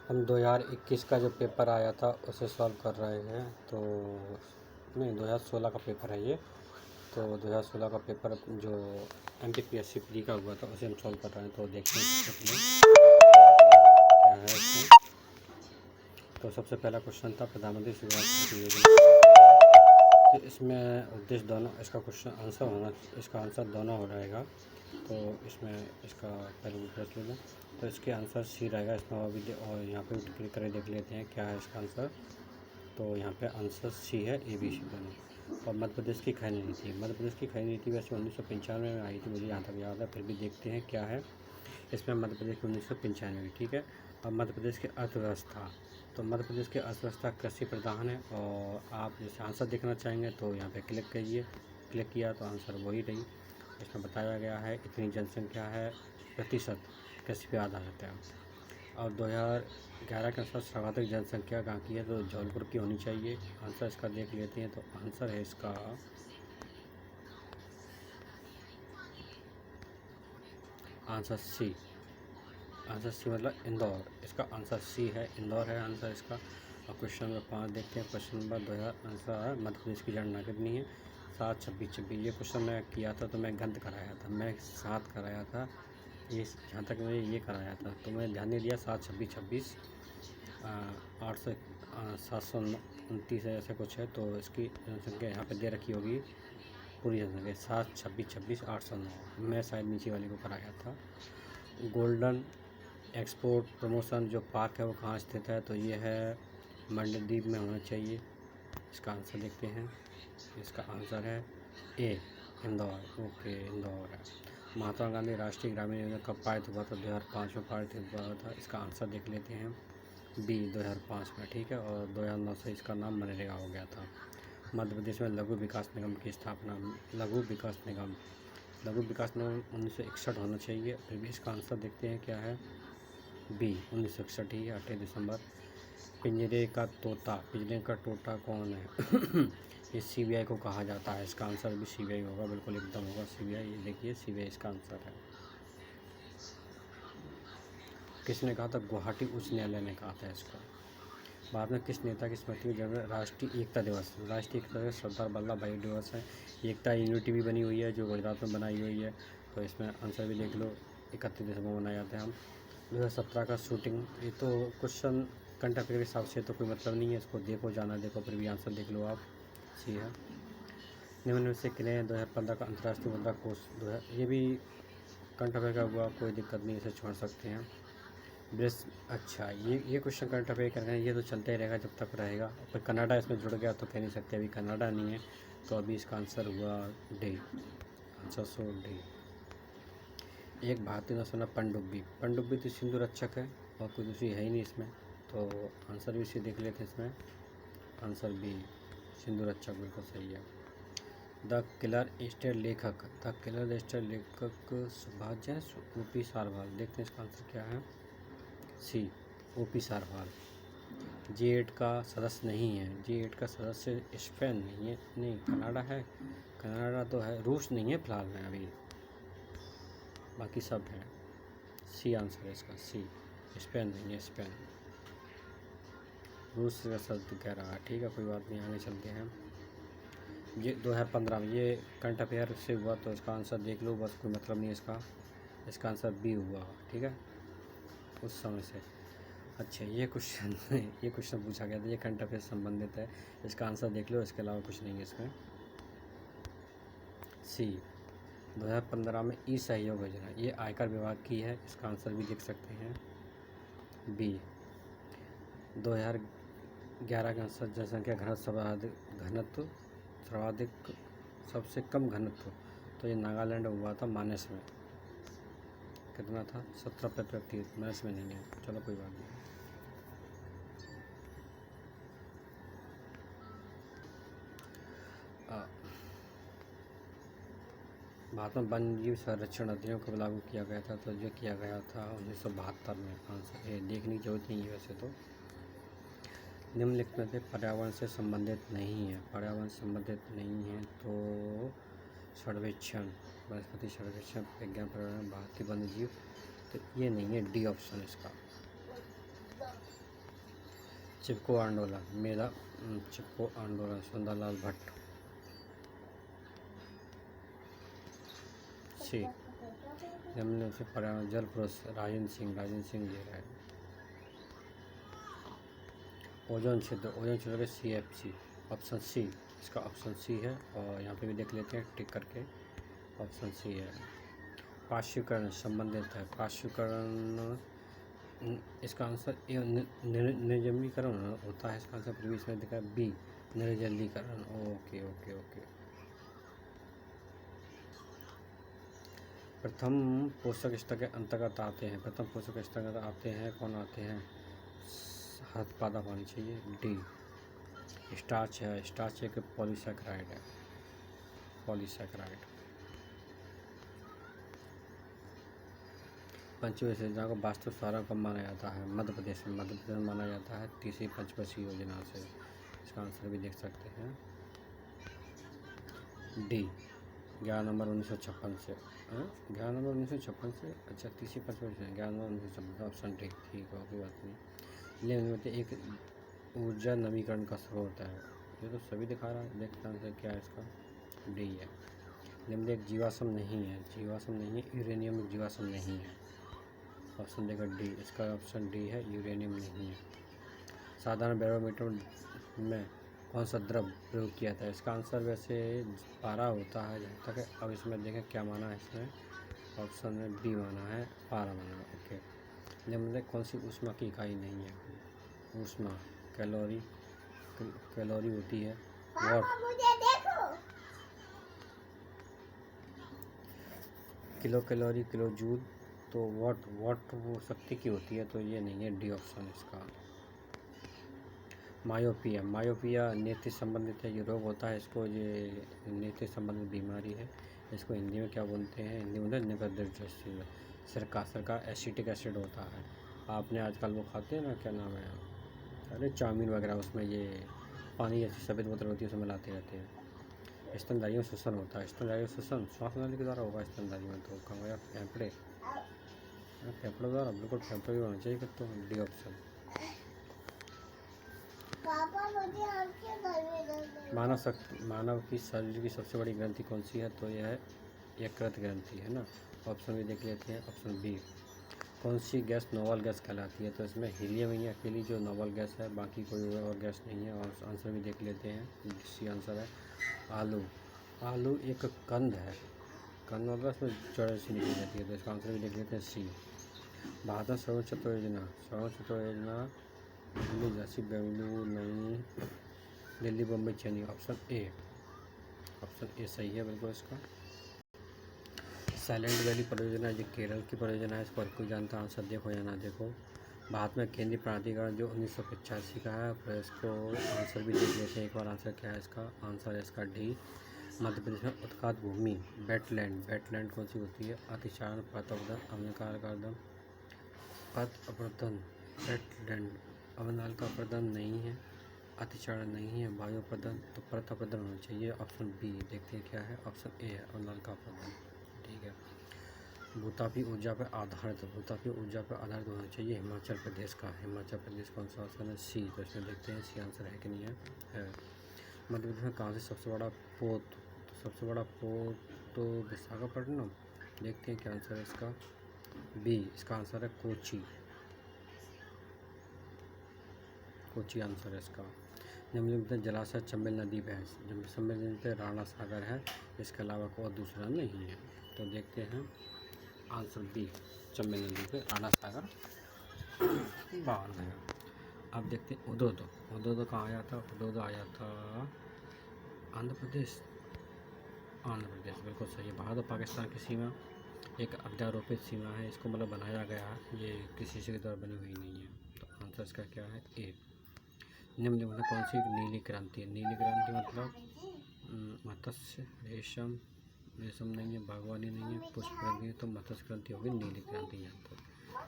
हम 2021 का जो पेपर आया था उसे सॉल्व कर रहे हैं। तो नहीं, 2016 का पेपर है ये। तो 2016 का पेपर जो MPPSC प्री का हुआ था उसे हम सॉल्व कर रहे हैं। तो देखते हैं क्या है इसमें। तो सबसे पहला क्वेश्चन था प्रधानमंत्री सुरक्षा योजना। तो इसमें उद्देश्य दोनों, इसका क्वेश्चन आंसर होना, इसका आंसर दोनों हो रहेगा। तो इसमें इसका पहले प्रश्न लें तो इसके आंसर सी रहेगा। इसमें और यहाँ पे क्लिक करके देख लेते हैं क्या है इसका आंसर। तो यहाँ पे आंसर सी है, ABC दोनों। और मध्य प्रदेश की खनिज नीति, मध्य प्रदेश की खनिज नीति वैसे 1995 में आई थी, मुझे यहाँ तक याद है। फिर भी देखते हैं क्या है इसमें मध्य प्रदेश की 1995 ठीक है। और मध्य प्रदेश की अर्थव्यवस्था, तो मध्य प्रदेश की अर्थव्यवस्था कृषि प्रधान है। और आप जैसे आंसर देखना चाहेंगे तो यहाँ पे क्लिक करिए। क्लिक किया तो आंसर वही रही। इसमें बताया गया है इतनी जनसंख्या है, प्रतिशत कृषि पे आधारित है। और 2011 के अनुसार सर्वाधिक जनसंख्या कहाँ की है, तो जौनपुर की होनी चाहिए। आंसर इसका देख लेते हैं। तो आंसर है इसका आंसर सी। आंसर सी मतलब इंदौर। इसका आंसर सी है, इंदौर है आंसर इसका। और क्वेश्चन नंबर 5 देखते हैं। क्वेश्चन नंबर 2000 आंसर है मध्य प्रदेश की जनगणना कितनी है, 7, 26, 26। ये क्वेश्चन मैं किया था तो मैं गलत कराया था, मैं 7 कराया था। ये जहाँ तक मैंने ये कराया था तो मैं ध्यान नहीं दिया। 7, 26, 26, 800, 729 ऐसे कुछ है। तो इसकी जनसंख्या यहाँ पे दे रखी होगी, पूरी जनसंख्या 7, 26, 26, 809। मैं शायद नीचे वाले को कराया था। गोल्डन एक्सपोर्ट प्रमोशन जो पार्क है वो कहाँ स्थित है, तो ये है मंडीदीप में होना चाहिए। इसका आंसर देखते हैं। इसका आंसर है ए, इंदौर। ओके, इंदौर है। महात्मा गांधी राष्ट्रीय ग्रामीण योजना कब पारित हुआ था, 2005 में पारित हुआ था। इसका आंसर देख लेते हैं, बी 2005 में ठीक है। और 2009 से इसका नाम मनरेगा हो गया था। मध्य प्रदेश में लघु विकास निगम की स्थापना, लघु विकास निगम 1961 होना चाहिए। फिर भी इसका आंसर देखते हैं क्या है, बी 1961 ही, 8 दिसंबर। पिंजरे का तोता, पिंजरे का तोता कौन है ये CBI को कहा जाता है। इसका आंसर भी CBI होगा, बिल्कुल एकदम होगा CBI। ये देखिए CBI इसका आंसर है। किसने कहा था, गुवाहाटी उच्च न्यायालय ने कहा था इसका। बाद में किस नेता की स्मृति में जब राष्ट्रीय एकता दिवस, राष्ट्रीय एकता दिवस सरदार वल्लभ भाई दिवस है। एकता यूनिटी भी बनी हुई है जो गुजरात में बनाई हुई है। तो इसमें आंसर भी देख लो, 31 दिसंबर मनाए जाते हैं हम। 2017 का शूटिंग, ये तो क्वेश्चन करंट अफेयर के हिसाब से तो कोई मतलब नहीं है, इसको देखो जाना देखो, फिर भी आंसर देख लो आप। सी है। निम्न में से किन्हें 2015 का अंतर्राष्ट्रीय मुद्रा कोष ये भी करंट अफेयर का हुआ, कोई दिक्कत नहीं, इसे छोड़ सकते हैं। अच्छा, ये क्वेश्चन करंट अफेयर कर रहे हैं, ये तो चलते ही रहेगा जब तक रहेगा। पर कनाडा इसमें जुड़ गया तो कह नहीं सकते, अभी कनाडा नहीं है। तो अभी इसका आंसर हुआ डी, आंसर सो डी। एक भारतीय नौसेना पनडुब्बी, पनडुब्बी तो सिंधु रक्षक है और कोई दूसरी है ही नहीं इसमें। तो आंसर भी इसे देख लेते हैं। इसमें आंसर बी, सिंधु रक्षक बिल्कुल सही है। द किलर स्टेट लेखक, द किलर स्टेट लेखक सुभाष जैन, OP सारवाल। देखते हैं इसका आंसर क्या है, सी, OP सारवाल। G8 का सदस्य नहीं है, G8 का सदस्य स्पेन नहीं है, नहीं कनाडा है, कनाडा तो है, रूस नहीं है फिलहाल में अभी, बाकी सब है। सी आंसर है इसका, सी, स्पेन नहीं है, स्पेन। रूस का सदस्य कह रहा है, ठीक है कोई बात नहीं, आगे चलते हैं। ये 2015 में ये करंट अफेयर से हुआ, तो इसका आंसर देख लो, बस कोई मतलब नहीं है इसका आंसर बी हुआ, ठीक है, उस समय से। अच्छा, ये क्वेश्चन पूछा गया था, ये करंट अफेयर से संबंधित है। इसका आंसर देख लो, इसके अलावा कुछ नहीं है इसमें। सी, 2015 में ई सहयोग योजना, ये आयकर विभाग की है। इसका आंसर भी देख सकते हैं, बी। 2011 के अनुसार जनसंख्या घनत्व सर्वाधिक, सबसे कम घनत्व, तो ये नागालैंड हुआ था, मानस में। कितना था, 17/30, मानस में नहीं है, चलो कोई बात नहीं। भारत में वन्यजीव संरक्षण अधिनियम कब लागू किया गया था, तो जो किया गया था 1972 में। आंसर ये देखने की जरूरत नहीं है वैसे तो। निम्नलिखित में से पर्यावरण से संबंधित नहीं है, पर्यावरण से संबंधित नहीं है तो सर्वेक्षण, वनस्पति सर्वेक्षण, विज्ञान पर्यावरण, भारतीय वन्यजीव, तो ये नहीं है, डी ऑप्शन इसका। चिपको आंदोलन मेरा चिपको आंदोलन सुंदरलाल भट्ट। सी निम्न से पर्यावरण जल पुरुष राजेंद्र सिंह दे रहा है। ओजोन क्षेत्र के CFC ऑप्शन सी, इसका ऑप्शन सी है। और यहाँ पे भी देख लेते हैं टिक करके, ऑप्शन सी है। पार्श्वीकरण संबंधित है, पार्श्वीकरण इसका आंसर निर्जलीकरण होता है, इसका आंसर प्रीवियस में देखा बी निर्जलीकरण। Okay okay okay. प्रथम पोषक स्तर के अंतर्गत आते हैं, प्रथम पोषक स्तर के आते हैं, कौन आते हैं? हथपादा होनी चाहिए। डी स्टार्च है, स्टार्च एक पॉलीसैकेराइड है, पॉलीसैकेराइड। पंचवर्षीय योजना को वास्तविक प्रारंभ कब माना जाता है? मध्य प्रदेश में, मध्य प्रदेश में माना जाता है तीसरी पंचवर्षीय योजना से। इसका आंसर भी देख सकते हैं डी 11 नवंबर 1956 से। 11 नवंबर 1956 से, अच्छा तीसरी पंचवर्षीय 11 नवंबर 1956, ऑप्शन डी ठीक है, कोई बात नहीं। लेकिन एक ऊर्जा नवीकरण का स्रोत है, ये तो सभी दिखा रहा है। देखते हैं क्या है इसका, डी है। निम्न एक जीवाश्म नहीं है, जीवाश्म नहीं है, यूरेनियम एक जीवाश्म नहीं है। ऑप्शन देगा डी, इसका ऑप्शन डी है, यूरेनियम नहीं है। साधारण बैरोमीटर में कौन सा द्रव प्रयोग किया था? इसका आंसर वैसे पारा होता है जहाँ तक है। अब इसमें देखें क्या माना है इसमें, ऑप्शन में बी माना है, पारा माना है। ओके। निम्न में कौन सी ऊष्मा की इकाई नहीं है? ऊष्मा कैलोरी, कैलोरी होती है। वाट किलो कैलोरी, किलो जूल, तो वाट वो शक्ति की होती है, तो ये नहीं है, डी ऑप्शन इसका। मायोपिया नेत्र संबंधित है, ये रोग होता है, इसको ये नेत्र संबंधित बीमारी है। इसको हिंदी में क्या बोलते हैं? हिंदी में नगर दृष्टि, सिरका एसिटिक एसिड होता है। आपने आजकल वो खाते हैं ना, क्या नाम है, अरे चाउमीन वगैरह, उसमें ये पानी जैसी सफ़ेद बोतल होती है, उसमें लाते रहते हैं। स्तनधारियों में श्वसन होता है, स्तनधारियों श्वसन श्वास नली के द्वारा होगा स्तनधारियों में, तो कहाँ गया फेफड़े, फेफड़े द्वारा, बिल्कुल फेफड़े भी होना चाहिए, तो डी ऑप्शन। मानव की शरीर की सबसे बड़ी ग्रंथि कौन सी है? तो यह है यकृत ग्रंथि है ना। ऑप्शन भी देख लेते हैं, ऑप्शन बी। कौन सी गैस नोबल गैस कहलाती है? तो इसमें हीलियम ही अकेली जो नोबल गैस है, बाकी कोई और गैस नहीं है। और आंसर भी देख लेते हैं, सी आंसर है आलू। आलू एक कंद है, कंद मतलब उसमें जड़ सी निकली जाती है, तो इसका आंसर भी देख लेते हैं सी। भारत में श्रवण चतुर योजना दिल्ली झांसी बेंगलुरु नई Delhi Bombay Chennai, option A, option A सही है बिल्कुल इसका। साइलेंट वैली परियोजना जो केरल की परियोजना है, इस पर कोई जानता आंसर देखो या ना देखो। भारत में केंद्रीय प्राधिकरण जो 1985 का है, फिर इसको आंसर भी देख लेते हैं एक बार। आंसर क्या है इसका? आंसर है इसका डी। मध्य प्रदेश में उत्कात भूमि वेटलैंड कौन सी होती है? अतिचारण, परत अपरदन, अवनाल का अपरदन, परत अपरदन। वेटलैंड अवनाल का अपरदन नहीं है, अतिचारण नहीं है, वायु अपरदन, तो परत अपरदन होना चाहिए। ऑप्शन बी देखते हैं क्या है, ऑप्शन ए है, अवनाल का अपरदन। ठीक है। भूतापी ऊर्जा पर आधारित होना चाहिए, हिमाचल प्रदेश का। हिमाचल प्रदेश कौन सा ऑप्शन है? सी। तो इसमें देखते हैं सी आंसर है कि नहीं है। मध्य प्रदेश में कहाँ से सबसे बड़ा पोत? तो सबसे बड़ा पोत तो विशाखापट्टनम। देखते हैं क्या आंसर है इसका। बी, इसका आंसर है कोची आंसर है इसका। निम्नलिखित जलाशय चंबल नदी में है, चंबल नदी पे राणा सागर है, इसके अलावा कोई दूसरा नहीं है। तो देखते हैं आंसर बी, चंबल नदी पे राणा सागर बांध है। अब देखते हैं उदोदो कहाँ आया था? उदोदो आया था आंध्र प्रदेश, बिल्कुल सही है। भारत और पाकिस्तान की सीमा एक अध्यारोपित सीमा है, इसको मतलब बनाया गया है, ये किसी से द्वारा बनी हुई नहीं है। तो आंसर इसका क्या है? ए। निम्न में कौन सी नीली क्रांति है? नीली क्रांति मतलब मत्स्य, रेशम नहीं है, बागवानी नहीं है, पुष्प क्रांति है, तो मत्स्य क्रांति होगी, नीली क्रांति है। तो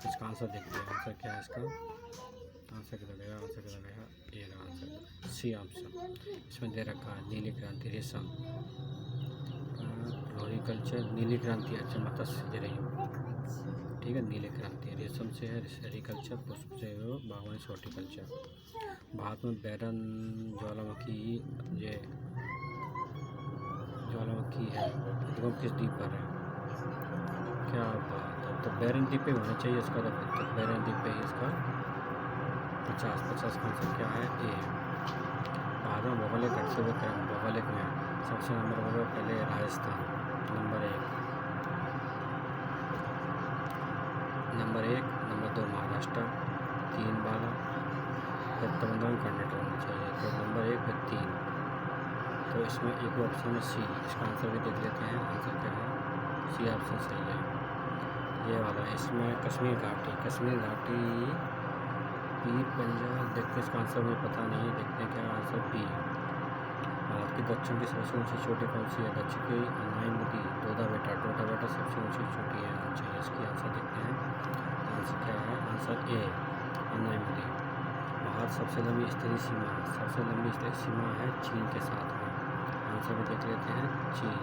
इसका आंसर देखते हैं, आंसर क्या है इसका? आंसर क्या गया? ए का आंसर सी ऑप्शन। इसमें दे रखा है नीली क्रांति, रेशम, फ्लोरिकल्चर, नीली क्रांति, अच्छा मत्स्य दे रही हूँ। ठीक ठीक है। नीले क्रांति रेशम से है सेरिकल्चर, पुष्प से है बागवानी हॉर्टिकल्चर। भारत में बैरन ज्वालामुखी ये ज्वालामुखी है उद्गम किस द्वीप पर है? क्या बात है, तो बैरन द्वीप पे होना चाहिए इसका, तो बैरन द्वीप पे ही इसका 50 का आंसर क्या है? ए। भारत में भौगोलिक घटते हुए क्रम भौगोलिक में सबसे नंबर होगा पहले राजस्थान नंबर 1, नंबर 2 महाराष्ट्र, 3 बाला, फिर तमिलनाडु कर्नाटक होना चाहिए, तो नंबर 1 फिर 3। तो इसमें एक ऑप्शन है सी, इसका आंसर भी देख लेते हैं। आंसर क्या है? सी ऑप्शन सही है, ये वाला। इसमें कश्मीर घाटी पीर पंजाब, देखते हैं इसका आंसर मुझे पता नहीं है, देखते हैं क्या आंसर बी। भारत की दक्षिण की सबसे ऊंची चोटी कौन सी है? दक्षिण की अन्नाई नदी, डोडा बेटा सबसे ऊंची चोटी है चाहिए, इसकी आंसर देखते हैं। आंसर क्या है? आंसर ए अन्नाई नदी। भारत सबसे लंबी स्तरीय सीमा है चीन के साथ में, आंसर भी देख लेते हैं। चीन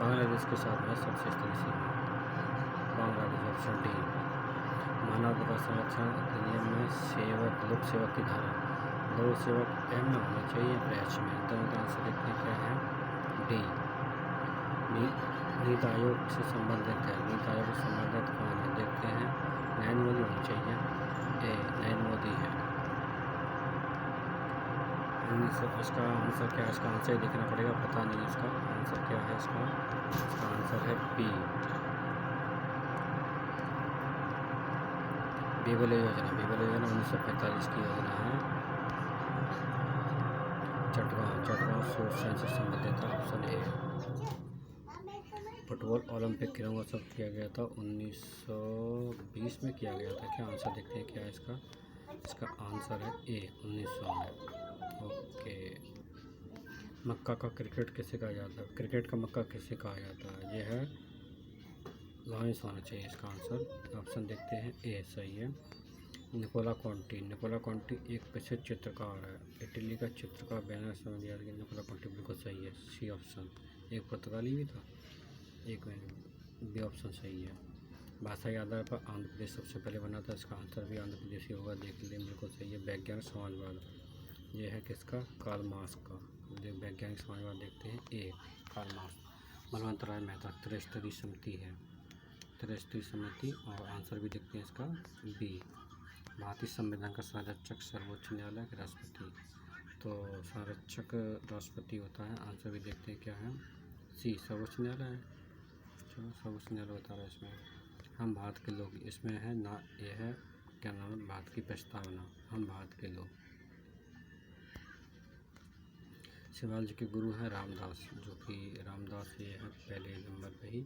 बांग्लादेश के साथ में सबसे स्तरीय सीमा बांग्लादेश, ऑप्शन डी। मानव अधिकार संरक्षण अधिनियम में लोक सेवक की धारा, लोक सेवक एम में होना चाहिए या एच में, दोनों का आंसर देखते हैं क्या है? डी। नीति आयोग से संबंधित है, नीति आयोग से संबंधित कौन है? देखते हैं, नरेंद्र मोदी होना चाहिए, ए नरेंद्र मोदी है। इसका आंसर क्या है? इसका आंसर देखना पड़ेगा, पता नहीं इसका आंसर क्या है। इसका आंसर है बी बीबल योजना 1945 की योजना है। चटगांव सूट से संबंधित है, ऑप्शन ए। फुटबॉल ओलंपिक क्रीड़ा उत्सव किया गया था 1920 में किया गया था, क्या आंसर देखते हैं क्या है इसका आंसर है ए 1900 में। ओके। मक्का का क्रिकेट किसे कहा जाता है? क्रिकेट का मक्का किसे कहा जाता है? ये है लॉरेंस होना चाहिए इसका आंसर, ऑप्शन देखते हैं ए सही है। निकोला कॉन्टी एक प्रसिद्ध चित्रकार है, इटली का चित्रकार बैनर समझ दिया कि निकोला कॉन्टी बिल्कुल सही है, सी ऑप्शन। एक पुर्तगाली भी था, एक बी ऑप्शन सही है। भाषाई आधार पर आंध्र प्रदेश सबसे पहले बना था, इसका आंसर भी आंध्र प्रदेश ही होगा, देख लें बिल्कुल सही है। वैज्ञानिक समाजवाद ये है किसका? कार्ल मार्क्स का। वैज्ञानिक समाजवाद देखते हैं ए कार्ल मार्क्स। बलवंत राय मेहता त्रिस्तरीय समिति है, त्रिस्तरीय समिति, और आंसर भी देखते हैं इसका बी। भारतीय संविधान का संरक्षक सर्वोच्च न्यायालय के राष्ट्रपति, तो संरक्षक राष्ट्रपति होता है, आंसर भी देखते हैं क्या है? सी सर्वोच्च न्यायालय है। चलो सर्वोच्च न्यायालय बता रहा है इसमें। हम भारत के लोग इसमें है ना, यह है क्या नाम है? भारत की प्रस्तावना, हम भारत के लोग। शिवाल जी के गुरु हैं रामदास, जो कि रामदास ये है पहले नंबर पे ही।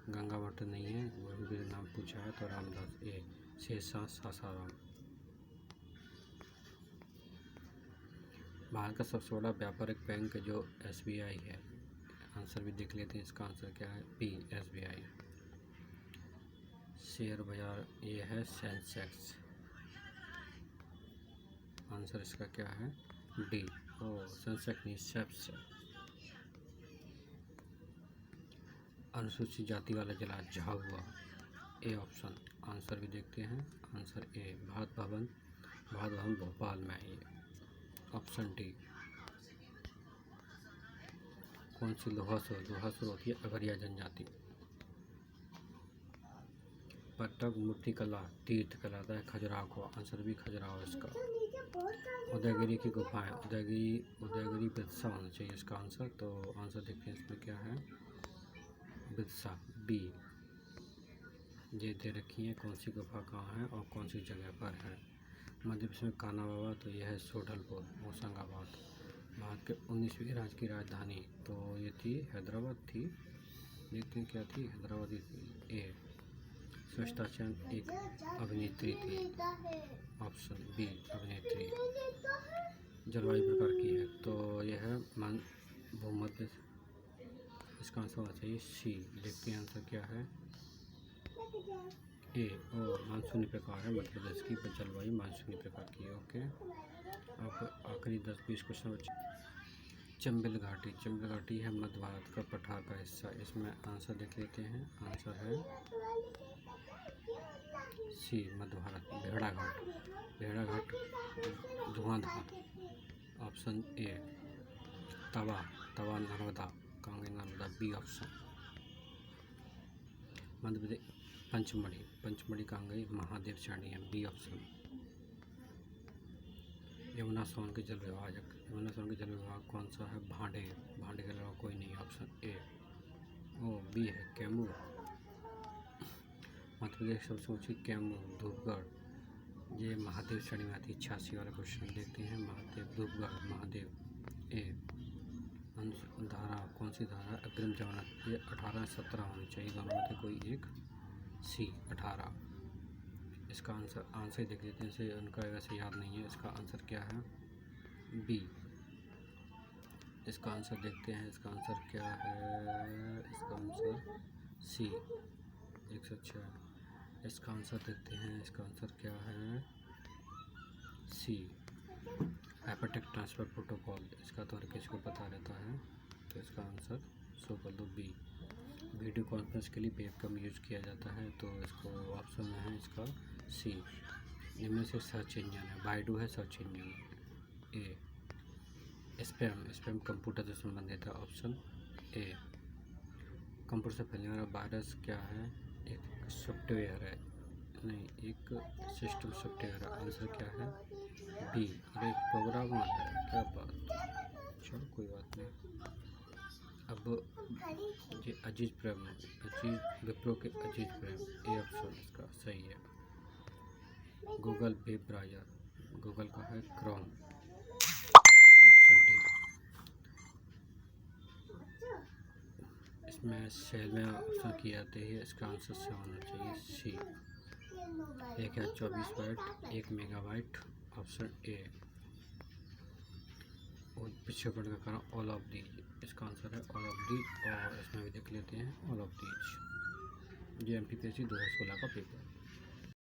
गंगा मठ नहीं है, वो भी नाम पूछा है, तो रामदास ए। शेषशाह सासाराम। भारत का सबसे बड़ा व्यापारिक बैंक जो SBI है, आंसर भी देख लेते हैं, इसका आंसर क्या है? B SBI। शेयर बाजार ये है सेंसेक्स, आंसर इसका क्या है? डी। ओ सेंसेक्स नहीं, सेप्स। अनुसूचित जाति वाला जिला झाबुआ, ए ऑप्शन, आंसर भी देखते हैं। आंसर ए भारत भवन भोपाल में है ये, ऑप्शन डी। कौन सी लोहासुर होती है अगरिया जनजाति। पटक मूर्तिकला तीर्थकला है खजुराहो को, आंसर भी खजुराहो इसका। उदयगिरी की गुफाएं उदयगिरी बिरसा होना चाहिए इसका आंसर, तो आंसर देखते हैं इसमें क्या है? बिरसा बी। ये दे रखी है कौन सी गुफा कहाँ है और कौन सी जगह पर है। मध्य प्रदेश में कान्हा बाबा, तो यह है सोढलपुर होशंगाबाद। भारत के 19वीं राज्य की राजधानी, तो ये थी हैदराबाद थी, देखते हैं क्या थी? हैदराबाद ही थी। ए स्मिता सेन एक अभिनेत्री थी, ऑप्शन बी अभिनेत्री। जलवायु प्रकार की है, तो यह है भूमध्य, इसका आंसर होना चाहिए सी। देखते हैं आंसर क्या है? ए और मानसूनी प्रकार है मध्य प्रदेश की जलवायु मानसूनी प्रकार की है। ओके, अब आखिरी 10-20 क्वेश्चन बचे। चंबल घाटी है मध्य भारत का पठार का हिस्सा, इसमें आंसर देख लेते हैं। आंसर है सी मध्य भारत भेड़ाघाट, भेड़ाघाट धुआंधार। Option A. Tawa, Tawa Narmada, Kangri Narmada, B option. Madhya Pradesh Pachmarhi, Pachmarhi Kangri Mahadev श्रेणी है, बी ऑप्शन। यमुना सोन के जल विभाजक, यमुना सोन के जल विभाग कौन सा है? भांडे, भांडे के अलावा कोई नहीं, ऑप्शन ए। ओ बी है कैमूर। मध्य प्रदेश सबसे ऊंची कैमूर धूपगढ़, ये महादेव श्रेणी में आती है। 86 वाला क्वेश्चन देखते हैं। महादेव धूपगढ़ महादेव। ए धारा, कौन सी धारा? अग्रिम जमानत, ये 18 17 होनी चाहिए, दोनों में से कोई एक। सी 18। इसका आंसर देख लेते हैं, इसे उनका वैसे याद नहीं है। इसका आंसर क्या है? बी। इसका आंसर देखते हैं, इसका आंसर क्या है? इसका आंसर सी 106। इसका आंसर देखते हैं, इसका आंसर क्या है? सी हाइपरटेक ट्रांसफ़र प्रोटोकॉल। इसका तो हर किसी को पता रहता है, तो इसका आंसर सो कर दो बी। वीडियो कॉन्फ्रेंस के लिए वेबकैम यूज किया जाता है, तो इसको ऑप्शन में है इसका सी। इनमें से सर्च इंजन है, बाइडू है सर्च इंजन। ए स्पैम, स्पैम कंप्यूटर से संबंधित है, ऑप्शन ए। कंप्यूटर से फैलने वाला वायरस क्या है? एक सॉफ्टवेयर है, नहीं एक सिस्टम सॉफ्टवेयर है। आंसर क्या है? बी। अरे प्रोग्रामर है, क्या बात। चलो कोई बात नहीं। अब ये अजीज प्रेम है, अजीज विप्रो के अजीज प्रेम, ए ऑप्शन इसका सही है। गूगल वेब ब्राउज़र, गूगल का है क्रोम, ऑप्शन डी। इसमें सेल में ऑप्शन की जाती है, इसका आंसर से होना चाहिए सी। 1024 बाइट 1 मेगाबाइट, ऑप्शन ए। और पिछड़ेपन का कारण ऑल ऑफ दीज, इसका आंसर है ऑल ऑफ दीज। और इसमें भी देख लेते हैं ऑल ऑफ दीज। ये MPPSC 2016 का पेपर।